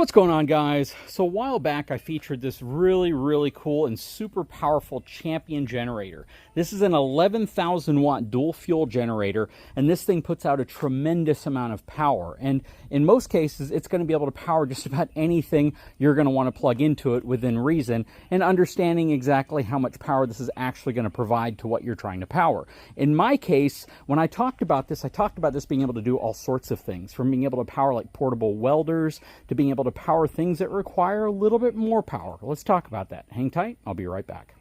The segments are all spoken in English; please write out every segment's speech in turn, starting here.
What's going on, guys? So a while back I featured this really cool and super powerful Champion generator. This is an 11,000 watt dual fuel generator, and this thing puts out a tremendous amount of power, and in most cases it's going to be able to power just about anything you're going to want to plug into it within reason, and understanding exactly how much power this is actually going to provide to what you're trying to power. In my case, when I talked about this, I talked about this being able to do all sorts of things, from being able to power like portable welders to being able to power things that require a little bit more power. Let's talk about that. Hang tight, I'll be right back.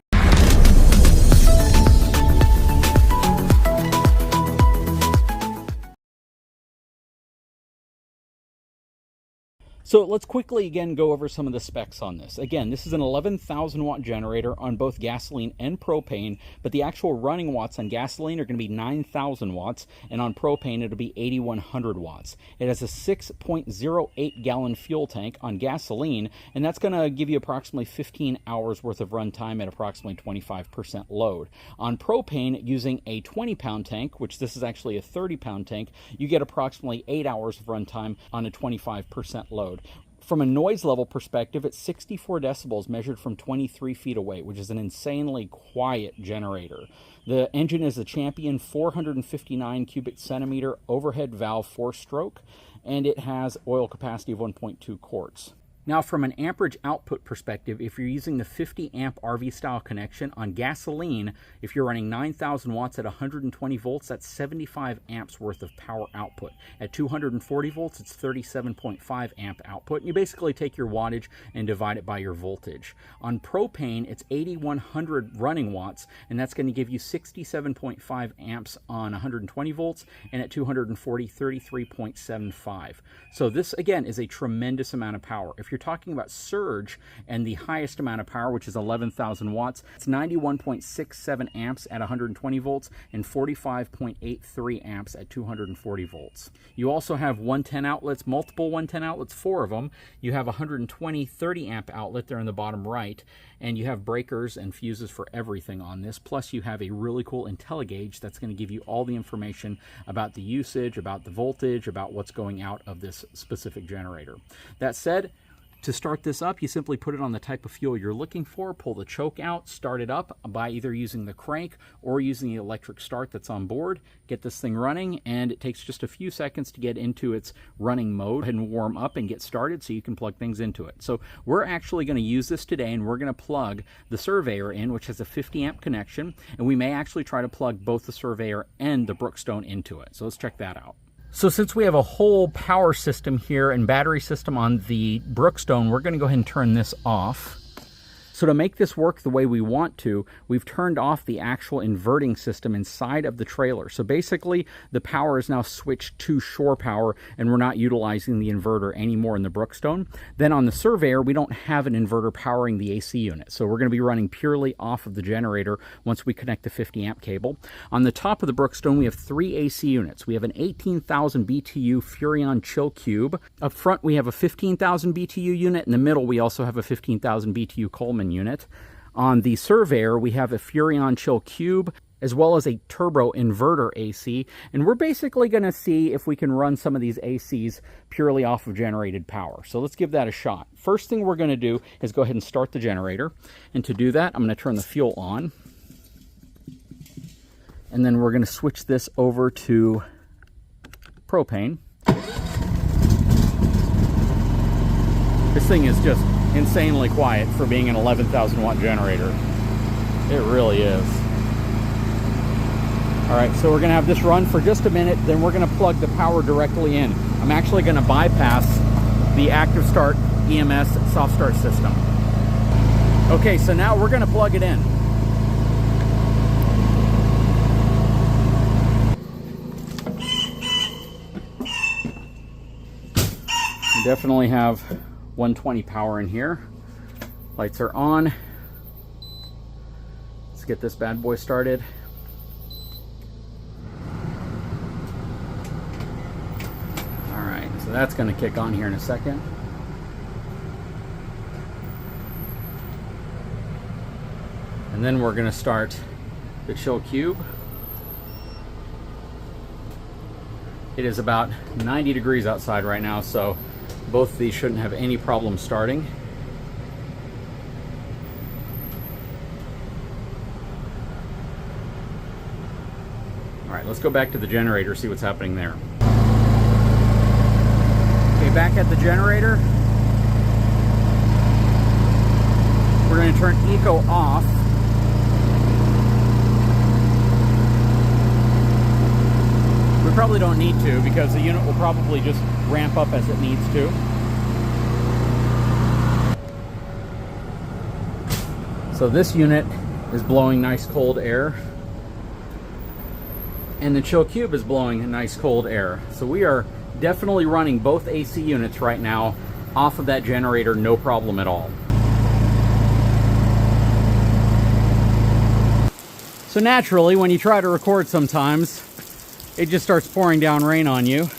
So let's quickly again go over some of the specs on this. Again, this is an 11,000 watt generator on both gasoline and propane, but the actual running watts on gasoline are going to be 9,000 watts, and on propane it'll be 8,100 watts. It has a 6.08 gallon fuel tank on gasoline, and that's going to give you approximately 15 hours worth of runtime at approximately 25% load. On propane, using a 20-pound tank, which this is actually a 30-pound tank, you get approximately 8 hours of runtime on a 25% load. From a noise level perspective, it's 64 decibels measured from 23 feet away, which is an insanely quiet generator. The engine is a Champion 459 cubic centimeter overhead valve 4-stroke, and it has oil capacity of 1.2 quarts. Now, from an amperage output perspective, if you're using the 50 amp RV style connection on gasoline, if you're running 9,000 watts at 120 volts, that's 75 amps worth of power output. At 240 volts, it's 37.5 amp output. And you basically take your wattage and divide it by your voltage. On propane, it's 8,100 running watts, and that's going to give you 67.5 amps on 120 volts, and at 240, 33.75. So this, again, is a tremendous amount of power. If you're talking about surge and the highest amount of power, which is 11,000 watts, it's 91.67 amps at 120 volts and 45.83 amps at 240 volts. You also have 110 outlets, multiple 110 outlets, 4 of them. You have a 120 30 amp outlet there in the bottom right, and you have breakers and fuses for everything on this. Plus you have a really cool IntelliGauge that's going to give you all the information about the usage, about the voltage, about what's going out of this specific generator. That said, to start this up, you simply put it on the type of fuel you're looking for, pull the choke out, start it up by either using the crank or using the electric start that's on board. Get this thing running, and it takes just a few seconds to get into its running mode and warm up and get started so you can plug things into it. So we're actually going to use this today, and we're going to plug the Surveyor in, which has a 50 amp connection, and we may actually try to plug both the Surveyor and the Brookstone into it. So let's check that out. So since we have a whole power system here and battery system on the Brookstone, we're going to go ahead and turn this off. So to make this work the way we want to, we've turned off the actual inverting system inside of the trailer. So basically, the power is now switched to shore power, and we're not utilizing the inverter anymore in the Brookstone. Then on the Surveyor, we don't have an inverter powering the AC unit. So we're going to be running purely off of the generator once we connect the 50 amp cable. On the top of the Brookstone, we have 3 AC units. We have an 18,000 BTU Furrion Chill Cube. Up front, we have a 15,000 BTU unit. In the middle, we also have a 15,000 BTU Coleman unit. On the Surveyor, we have a Furrion Chill Cube as well as a turbo inverter AC, and we're basically going to see if we can run some of these ACs purely off of generated power. So let's give that a shot. First thing we're going to do is go ahead and start the generator, and to do that I'm going to turn the fuel on, and then we're going to switch this over to propane. This thing is just insanely quiet for being an 11,000 watt generator. It really is. All right, so we're gonna have this run for just a minute, then we're gonna plug the power directly in. I'm actually gonna bypass the active start EMS soft start system. Okay, so now we're gonna plug it in. We definitely have 120 power in here. Lights are on. Let's get this bad boy started. All right, so that's going to kick on here in a second. And then we're going to start the Chill Cube. It is about 90 degrees outside right now, so Both of these shouldn't have any problem starting. All right, let's go back to the generator, see what's happening there. Okay, back at the generator. We're going to turn eco off. We probably don't need to because the unit will probably just ramp up as it needs to. So this unit is blowing nice cold air, and the chill cube is blowing nice cold air. So we are definitely running both AC units right now off of that generator, no problem at all. So naturally, when you try to record sometimes, it just starts pouring down rain on you,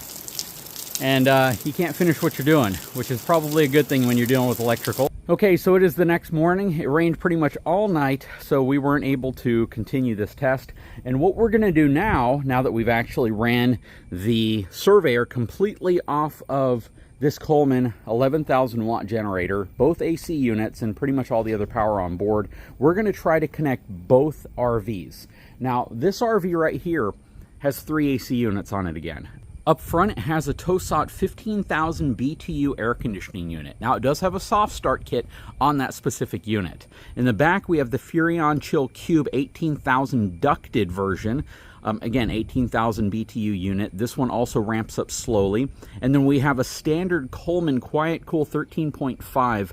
and you can't finish what you're doing, which is probably a good thing when you're dealing with electrical. Okay, so it is the next morning. It rained pretty much all night, so we weren't able to continue this test. And what we're going to do now that we've actually ran the Surveyor completely off of this Coleman 11,000 watt generator, both AC units and pretty much all the other power on board, we're going to try to connect both RVs. Now, this RV right here has 3 AC units on it again. Up front, it has a Tosat 15,000 BTU air conditioning unit. Now, it does have a soft start kit on that specific unit. In the back, we have the Furrion Chill Cube 18,000 ducted version. Again, 18,000 BTU unit. This one also ramps up slowly. And then we have a standard Coleman Quiet Cool 13.5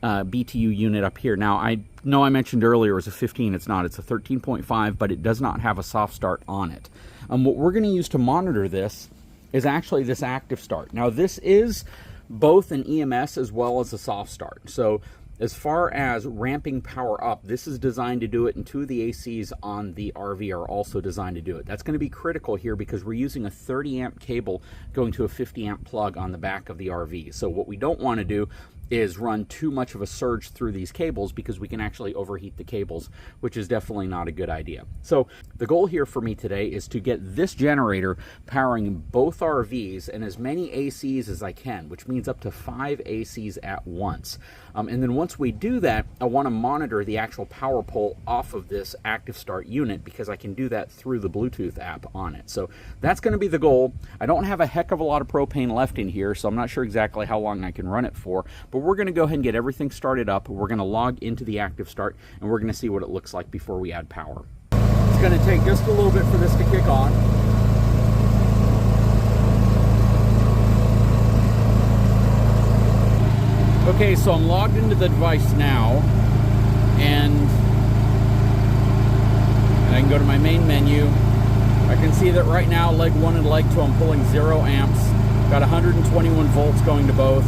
BTU unit up here. Now, I know I mentioned earlier it was a 15. It's not. It's a 13.5, but it does not have a soft start on it. What we're going to use to monitor this is actually this active start. Now, this is both an EMS as well as a soft start. So as far as ramping power up, this is designed to do it, and 2 of the ACs on the RV are also designed to do it. That's going to be critical here because we're using a 30 amp cable going to a 50 amp plug on the back of the RV. So what we don't want to do is run too much of a surge through these cables because we can actually overheat the cables, which is definitely not a good idea. So the goal here for me today is to get this generator powering both RVs and as many ACs as I can, which means up to 5 ACs at once. And then once we do that, I want to monitor the actual power pole off of this active start unit because I can do that through the Bluetooth app on it. So that's going to be the goal. I don't have a heck of a lot of propane left in here, so I'm not sure exactly how long I can run it for, but we're going to go ahead and get everything started up. We're going to log into the active start, and we're going to see what it looks like before we add power. It's going to take just a little bit for this to kick on. Okay, so I'm logged into the device now, and I can go to my main menu. I can see that right now, leg 1 and leg 2, I'm pulling 0 amps. Got 121 volts going to both.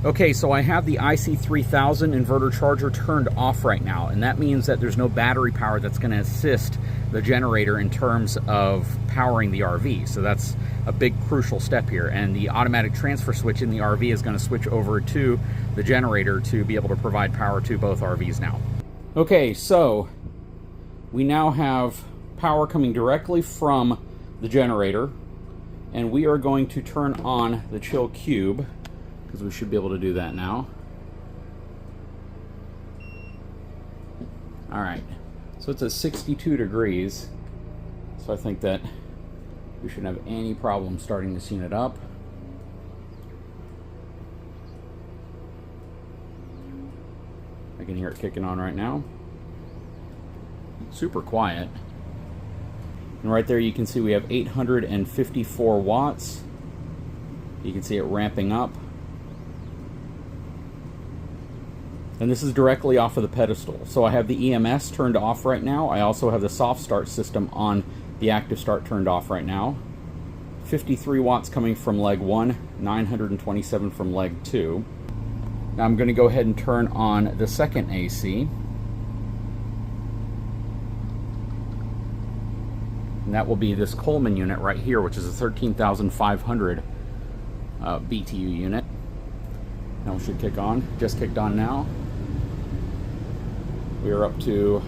Okay, so I have the IC3000 inverter charger turned off right now, and that means that there's no battery power that's going to assist the generator in terms of powering the RV. So that's a big crucial step here, and the automatic transfer switch in the RV is going to switch over to the generator to be able to provide power to both RVs now. Okay, so we now have power coming directly from the generator, and we are going to turn on the chill cube because we should be able to do that now. All right, so it's at 62 degrees, so I think that we shouldn't have any problem starting this unit up. I can hear it kicking on right now. Super quiet. And right there you can see we have 854 watts. You can see it ramping up. And this is directly off of the pedestal. So I have the EMS turned off right now. I also have the soft start system on the active start turned off right now. 53 watts coming from leg 1, 927 from leg 2. Now I'm going to go ahead and turn on the second AC. And that will be this Coleman unit right here, which is a 13,500 BTU unit. Now it should kick on. Just kicked on now. We are up to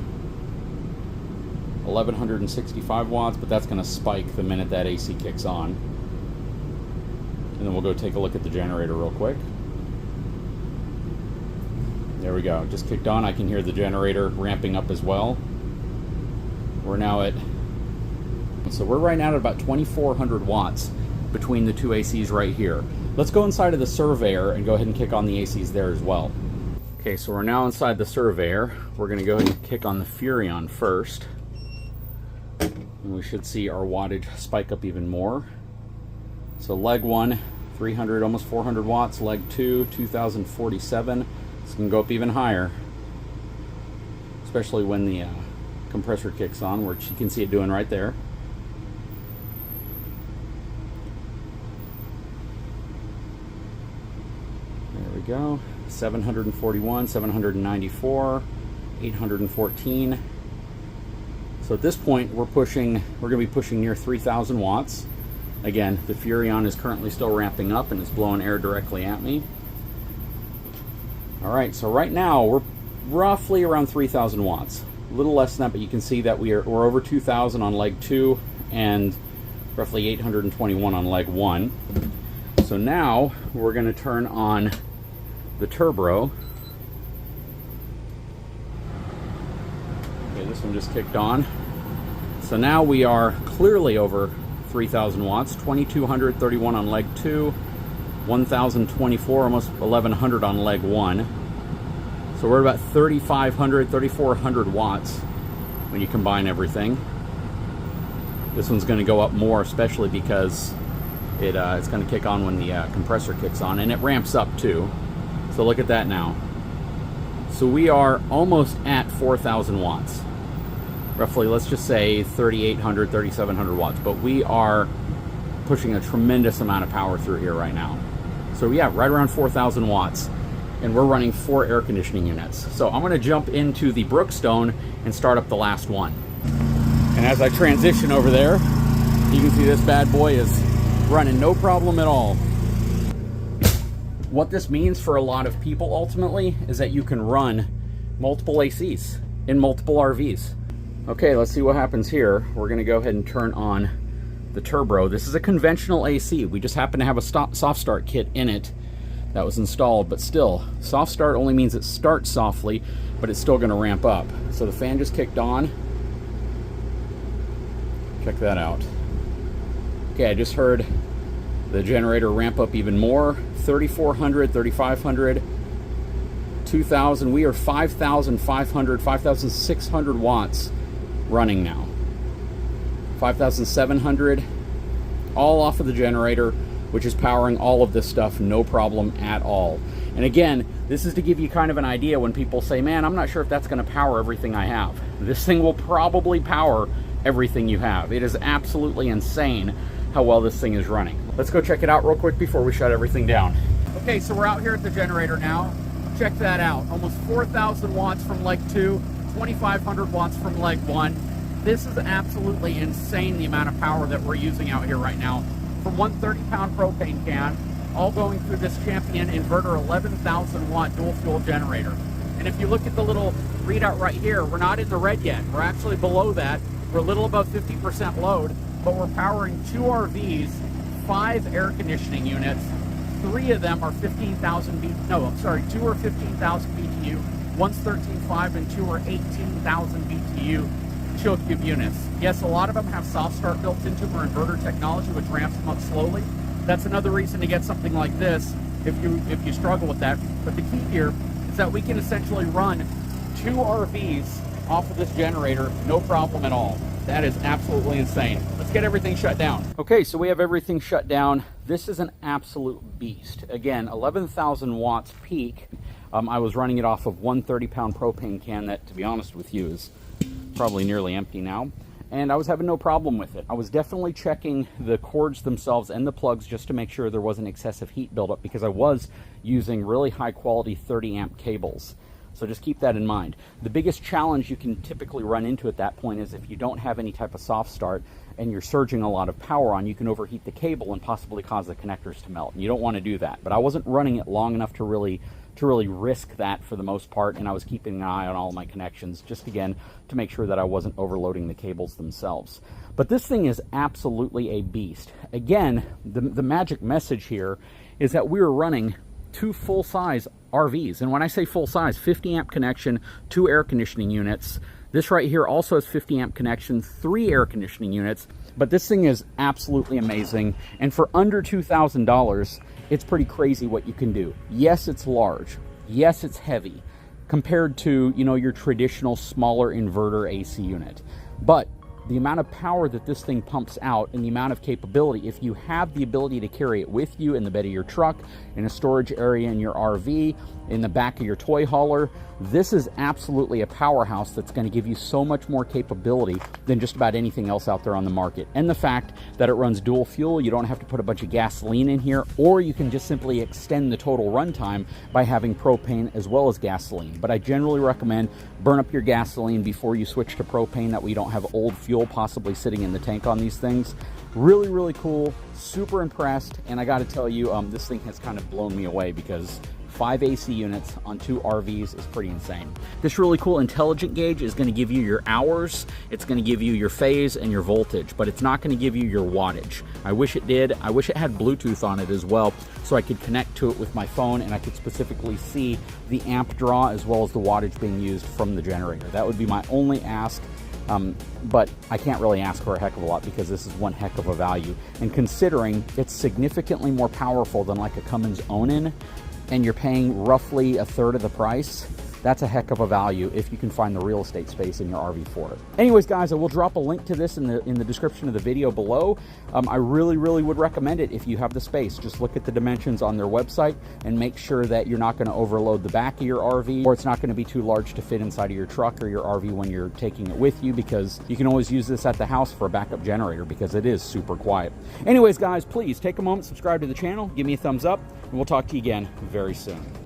1165 watts, but that's going to spike the minute that AC kicks on. And then we'll go take a look at the generator real quick. There we go, just kicked on. I can hear the generator ramping up as well. We're now at, so we're right now at about 2,400 watts between the two ACs right here. Let's go inside of the Surveyor and go ahead and kick on the ACs there as well. Okay, so we're now inside the Surveyor. We're gonna go ahead and kick on the Furrion first. And we should see our wattage spike up even more. So leg 1, 300, almost 400 watts. Leg 2, 2,047. This can go up even higher, especially when the compressor kicks on, which you can see it doing right there. There we go. 741, 794, 814. So at this point, we're going to be pushing near 3,000 watts. Again, the Furrion is currently still ramping up and it's blowing air directly at me. All right, so right now we're roughly around 3,000 watts. A little less than that, but you can see that we're over 2,000 on leg 2 and roughly 821 on leg 1. So now we're going to turn on the turbo. Okay, this one just kicked on. So now we are clearly over 3,000 watts, 2,231 on leg 2, 1,024, almost 1,100 on leg 1. So we're about 3,500, 3,400 watts when you combine everything. This one's going to go up more, especially because it's going to kick on when the compressor kicks on, and it ramps up too. So look at that now. So we are almost at 4,000 watts. Roughly, let's just say 3,800, 3,700 watts. But we are pushing a tremendous amount of power through here right now. So yeah, right around 4,000 watts. And we're running 4 air conditioning units. So I'm going to jump into the Brookstone and start up the last one. And as I transition over there, you can see this bad boy is running no problem at all. What this means for a lot of people ultimately is that you can run multiple ACs in multiple RVs. Okay, let's see what happens here. We're going to go ahead and turn on the turbo. This is a conventional AC. We just happen to have a soft start kit in it that was installed, but still, soft start only means it starts softly, but it's still going to ramp up. So the fan just kicked on. Check that out. Okay, I just heard the generator ramp up even more. 3,400, 3,500, 2,000. We are 5,500, 5,600 watts running now. 5,700, all off of the generator, which is powering all of this stuff, no problem at all. And again, this is to give you kind of an idea when people say, man, I'm not sure if that's going to power everything I have. This thing will probably power everything you have. It is absolutely insane how well this thing is running. Let's go check it out real quick before we shut everything down. Okay, so we're out here at the generator now. Check that out. Almost 4,000 watts from leg 2, 2,500 watts from leg 1. This is absolutely insane, the amount of power that we're using out here right now. From one 30-pound propane can, all going through this Champion Inverter 11,000 watt dual fuel generator. And if you look at the little readout right here, we're not in the red yet. We're actually below that. We're a little above 50% load, but we're powering 2 RVs, 5 air conditioning units. 3 of them are 15,000 BTU. No, I'm sorry, 2 are 15,000 BTU. One's 13.5 and 2 are 18,000 BTU chill cube units. Yes, a lot of them have soft start built into them or inverter technology, which ramps them up slowly. That's another reason to get something like this if you struggle with that. But the key here is that we can essentially run 2 RVs off of this generator, no problem at all. That is absolutely insane. Let's get everything shut down. Okay, so we have everything shut down. This is an absolute beast. Again, 11,000 watts peak. I was running it off of one 30-pound propane can that, to be honest with you, is probably nearly empty now. And I was having no problem with it. I was definitely checking the cords themselves and the plugs just to make sure there wasn't excessive heat buildup, because I was using really high quality 30 amp cables. So just keep that in mind. The biggest challenge you can typically run into at that point is if you don't have any type of soft start and you're surging a lot of power on, you can overheat the cable and possibly cause the connectors to melt. And you don't want to do that. But I wasn't running it long enough to really to really risk that for the most part, and I was keeping an eye on all of my connections, just again to make sure that I wasn't overloading the cables themselves. But this thing is absolutely a beast. Again, the magic message here is that we were running 2 full-size RVs, and when I say full-size, 50 amp connection, 2 air conditioning units. This right here also has 50 amp connection, 3 air conditioning units, but this thing is absolutely amazing, and for under $2,000, it's pretty crazy what you can do. Yes, it's large. Yes, it's heavy compared to, you know, your traditional smaller inverter AC unit, but the amount of power that this thing pumps out and the amount of capability, if you have the ability to carry it with you in the bed of your truck, in a storage area in your RV, in the back of your toy hauler, this is absolutely a powerhouse that's going to give you so much more capability than just about anything else out there on the market. And the fact that it runs dual fuel, you don't have to put a bunch of gasoline in here, or you can just simply extend the total runtime by having propane as well as gasoline. But I generally recommend burn up your gasoline before you switch to propane, that way you don't have old fuel possibly sitting in the tank on these things. Really, really cool, super impressed, and I got to tell you, this thing has kind of blown me away because 5 AC units on 2 RVs is pretty insane. This really cool intelligent gauge is going to give you your hours, it's going to give you your phase and your voltage, but it's not going to give you your wattage. I wish it did. I wish it had Bluetooth on it as well, so I could connect to it with my phone and I could specifically see the amp draw as well as the wattage being used from the generator. That would be my only ask. But I can't really ask for a heck of a lot because this is one heck of a value. And considering it's significantly more powerful than like a Cummins Onin, and you're paying roughly a third of the price, that's a heck of a value if you can find the real estate space in your RV for it. Anyways, guys, I will drop a link to this in the description of the video below. I really would recommend it if you have the space. Just look at the dimensions on their website and make sure that you're not going to overload the back of your RV, or it's not going to be too large to fit inside of your truck or your RV when you're taking it with you, because you can always use this at the house for a backup generator because it is super quiet. Anyways, guys, please take a moment, subscribe to the channel, give me a thumbs up, and we'll talk to you again very soon.